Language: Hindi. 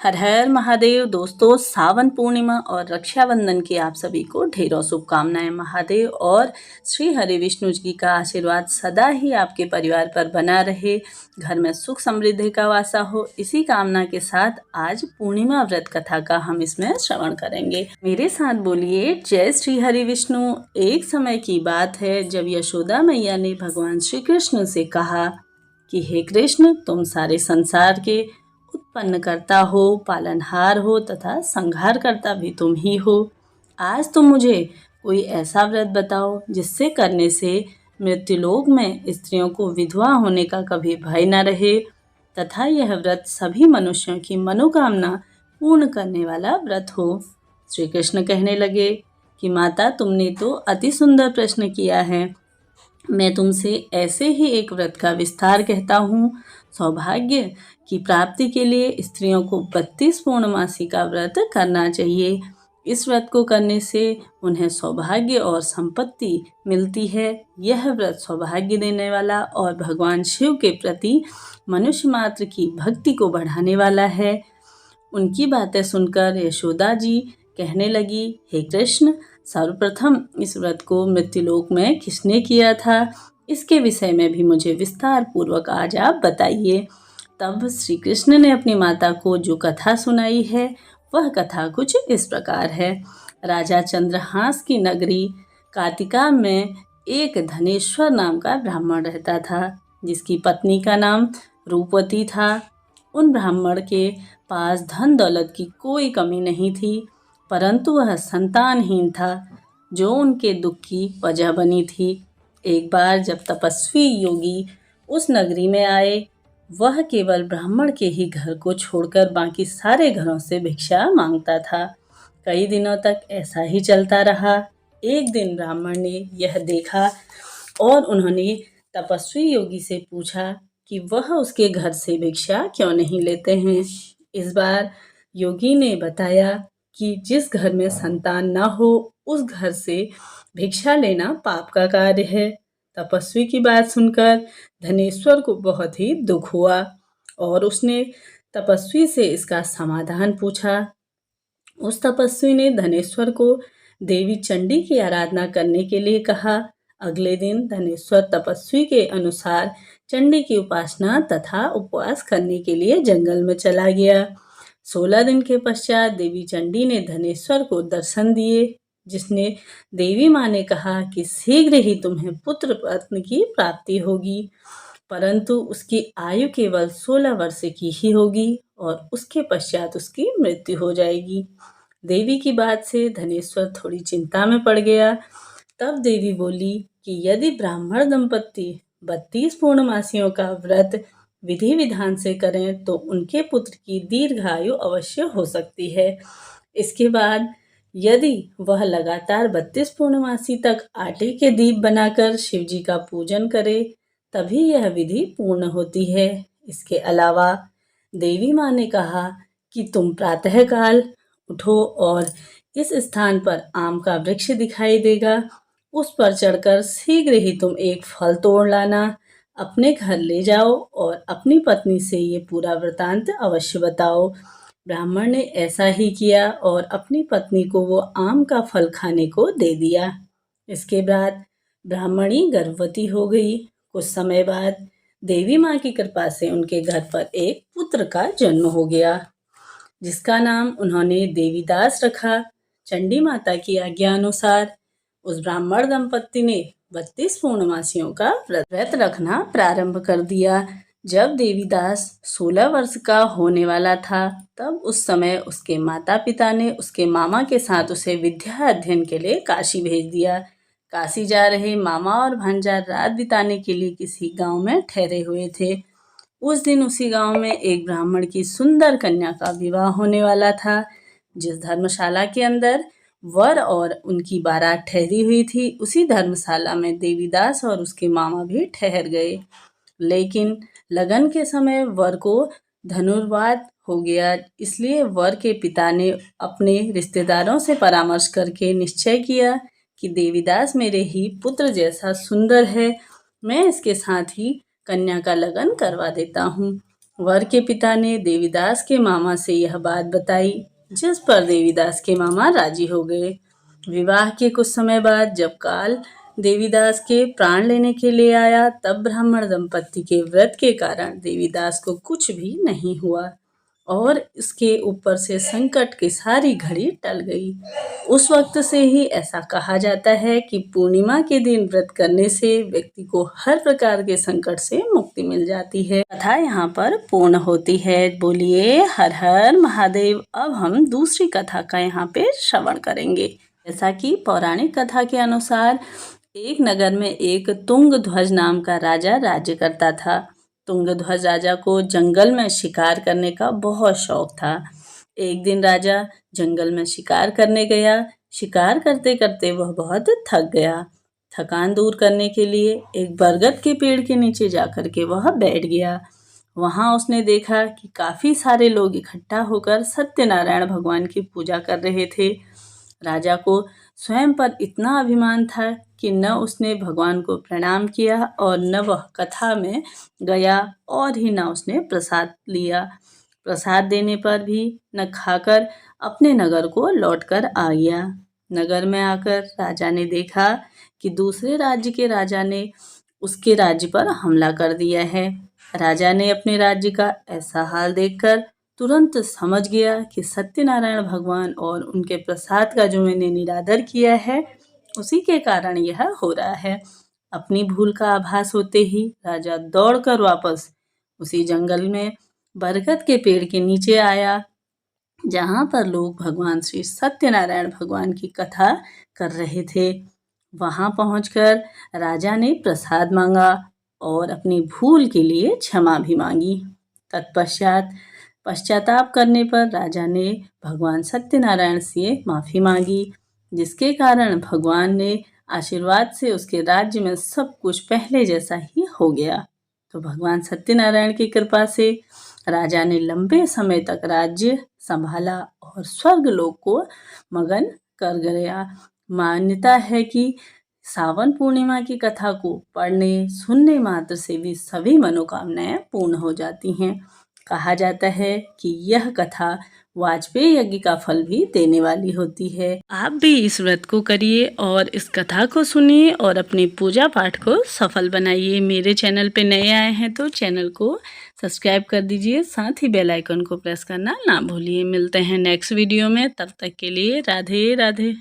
हर हर महादेव। दोस्तों, सावन पूर्णिमा और रक्षाबंधन की आप सभी को ढेरों शुभकामनाएं। महादेव और श्री हरि विष्णु जी का आशीर्वाद सदा ही आपके परिवार पर बना रहे, घर में सुख समृद्धि का वासा हो, इसी कामना के साथ आज पूर्णिमा व्रत कथा का हम इसमें श्रवण करेंगे। मेरे साथ बोलिए जय श्री हरि विष्णु। एक समय की बात है जब यशोदा मैया ने भगवान श्री कृष्ण से कहा कि हे कृष्ण, तुम सारे संसार के उत्पन्न करता हो, पालनहार हो तथा संहार करता भी तुम ही हो। आज तुम मुझे कोई ऐसा व्रत बताओ जिससे करने से मृत्युलोक में स्त्रियों को विधवा होने का कभी भय न रहे तथा यह व्रत सभी मनुष्यों की मनोकामना पूर्ण करने वाला व्रत हो। श्री कृष्ण कहने लगे कि माता, तुमने तो अति सुंदर प्रश्न किया है। मैं तुमसे ऐसे ही एक व्रत का विस्तार कहता हूँ। सौभाग्य की प्राप्ति के लिए स्त्रियों को 32 पूर्णमासी का व्रत करना चाहिए। इस व्रत को करने से उन्हें सौभाग्य और संपत्ति मिलती है। यह व्रत सौभाग्य देने वाला और भगवान शिव के प्रति मनुष्य मात्र की भक्ति को बढ़ाने वाला है। उनकी बातें सुनकर यशोदा जी कहने लगी, हे कृष्ण, सर्वप्रथम इस व्रत को मृत्युलोक में किसने किया था, इसके विषय में भी मुझे विस्तार पूर्वक आज आप बताइए। तब श्री कृष्ण ने अपनी माता को जो कथा सुनाई है वह कथा कुछ इस प्रकार है। राजा चंद्रहास की नगरी कार्तिका में एक धनेश्वर नाम का ब्राह्मण रहता था, जिसकी पत्नी का नाम रूपवती था। उन ब्राह्मण के पास धन दौलत की कोई कमी नहीं थी, परंतु वह संतानहीन था, जो उनके दुख की वजह बनी थी। एक बार जब तपस्वी योगी उस नगरी में आए, वह केवल ब्राह्मण के ही घर को छोड़कर बाकी सारे घरों से भिक्षा मांगता था। कई दिनों तक ऐसा ही चलता रहा। एक दिन ब्राह्मण ने यह देखा और उन्होंने तपस्वी योगी से पूछा कि वह उसके घर से भिक्षा क्यों नहीं लेते हैं। इस बार योगी ने बताया कि जिस घर में संतान न हो उस घर से भिक्षा लेना पाप का कार्य है। तपस्वी की बात सुनकर धनेश्वर को बहुत ही दुख हुआ और उसने तपस्वी से इसका समाधान पूछा। उस तपस्वी ने धनेश्वर को देवी चंडी की आराधना करने के लिए कहा। अगले दिन धनेश्वर तपस्वी के अनुसार चंडी की उपासना तथा उपवास करने के लिए जंगल में चला गया। 16 दिन के पश्चात देवी चंडी ने धनेश्वर को दर्शन दिए, जिसने देवी माँ ने कहा कि शीघ्र ही तुम्हें पुत्र रत्न की प्राप्ति होगी, परंतु उसकी आयु केवल 16 वर्ष की ही होगी और उसके पश्चात उसकी मृत्यु हो जाएगी। देवी की बात से धनेश्वर थोड़ी चिंता में पड़ गया। तब देवी बोली कि यदि ब्राह्मण दंपत्ति 32 पूर्णमासियों का व्रत विधि विधान से करें तो उनके पुत्र की दीर्घायु अवश्य हो सकती है। इसके बाद यदि वह लगातार 32 पूर्णमासी तक आटे के दीप बनाकर शिव जी का पूजन करे तभी यह विधि पूर्ण होती है। इसके अलावा देवी माँ ने कहा कि तुम प्रातःकाल उठो और इस स्थान पर आम का वृक्ष दिखाई देगा, उस पर चढ़कर शीघ्र ही तुम एक फल तोड़ लाना, अपने घर ले जाओ और अपनी पत्नी से ये पूरा वृतांत अवश्य बताओ। ब्राह्मण ने ऐसा ही किया और अपनी पत्नी को वो आम का फल खाने को दे दिया। इसके बाद ब्राह्मणी गर्भवती हो गई। कुछ समय बाद देवी माँ की कृपा से उनके घर पर एक पुत्र का जन्म हो गया, जिसका नाम उन्होंने देवीदास रखा। चंडी माता की आज्ञा अनुसार उस ब्राह्मण दंपत्ति ने 32 पूर्णमासियों का व्रत रखना प्रारंभ कर दिया। जब देवीदास 16 वर्ष का होने वाला था, तब उस समय उसके माता पिता ने उसके मामा के साथ उसे विद्या अध्ययन के लिए काशी भेज दिया। काशी जा रहे मामा और भांजा रात बिताने के लिए किसी गांव में ठहरे हुए थे। उस दिन उसी गांव में एक ब्राह्मण की सुंदर कन्या का विवाह होने वाला था। जिस धर्मशाला के अंदर वर और उनकी बारात ठहरी हुई थी, उसी धर्मशाला में देवीदास और उसके मामा भी ठहर गए। लेकिन लगन के समय वर को धनुर्वात हो गया, इसलिए वर के पिता ने अपने रिश्तेदारों से परामर्श करके निश्चय किया कि देवीदास मेरे ही पुत्र जैसा सुंदर है, मैं इसके साथ ही कन्या का लगन करवा देता हूँ। वर के पिता ने देवीदास के मामा से यह बात बताई, जिस पर देवीदास के मामा राजी हो गए। विवाह के कुछ समय बाद जब काल देवीदास के प्राण लेने के लिए आया, तब ब्राह्मण दंपत्ति के व्रत के कारण देवीदास को कुछ भी नहीं हुआ और इसके ऊपर से संकट की सारी घड़ी टल गई। उस वक्त से ही ऐसा कहा जाता है कि पूर्णिमा के दिन व्रत करने से व्यक्ति को हर प्रकार के संकट से मुक्ति मिल जाती है। कथा यहाँ पर पूर्ण होती है। बोलिए हर हर महादेव। अब हम दूसरी कथा का यहाँ पे श्रवण करेंगे। जैसा कि पौराणिक कथा के अनुसार एक नगर में एक तुंगध्वज नाम का राजा राज्य करता था। तुंगध्वज राजा को जंगल में शिकार करने का बहुत शौक था। एक दिन राजा जंगल में शिकार करने गया। शिकार करते करते वह बहुत थक गया। थकान दूर करने के लिए एक बरगद के पेड़ के नीचे जाकर के वह बैठ गया। वहां उसने देखा कि काफी सारे लोग इकट्ठा होकर सत्यनारायण भगवान की पूजा कर रहे थे। राजा को स्वयं पर इतना अभिमान था कि न उसने भगवान को प्रणाम किया और न वह कथा में गया और ही न उसने प्रसाद लिया। प्रसाद देने पर भी न खाकर अपने नगर को लौटकर आ गया। नगर में आकर राजा ने देखा कि दूसरे राज्य के राजा ने उसके राज्य पर हमला कर दिया है। राजा ने अपने राज्य का ऐसा हाल देखकर तुरंत समझ गया कि सत्यनारायण भगवान और उनके प्रसाद का जो मैंने निरादर किया है, उसी के कारण यह हो रहा है। अपनी भूल का आभास होते ही राजा दौड़कर वापस उसी जंगल में बरगद के पेड़ के नीचे आया, जहाँ पर लोग भगवान श्री सत्यनारायण भगवान की कथा कर रहे थे। वहाँ पहुंचकर राजा ने प्रसाद मांगा और अपनी भूल के लिए क्षमा भी मांगी। तत्पश्चात पश्चाताप करने पर राजा ने भगवान सत्यनारायण से माफ़ी मांगी, जिसके कारण भगवान ने आशीर्वाद से उसके राज्य में सब कुछ पहले जैसा ही हो गया। तो भगवान सत्यनारायण की कृपा से राजा ने लंबे समय तक राज्य संभाला और स्वर्ग लोक को मगन कर गया। मान्यता है कि सावन पूर्णिमा की कथा को पढ़ने सुनने मात्र से भी सभी मनोकामनाएं पूर्ण हो जाती हैं। कहा जाता है कि यह कथा वाजपेयी यज्ञ का फल भी देने वाली होती है। आप भी इस व्रत को करिए और इस कथा को सुनिए और अपनी पूजा पाठ को सफल बनाइए। मेरे चैनल पे नए आए हैं तो चैनल को सब्सक्राइब कर दीजिए, साथ ही बेल आइकन को प्रेस करना ना भूलिए। मिलते हैं नेक्स्ट वीडियो में, तब तक के लिए राधे राधे।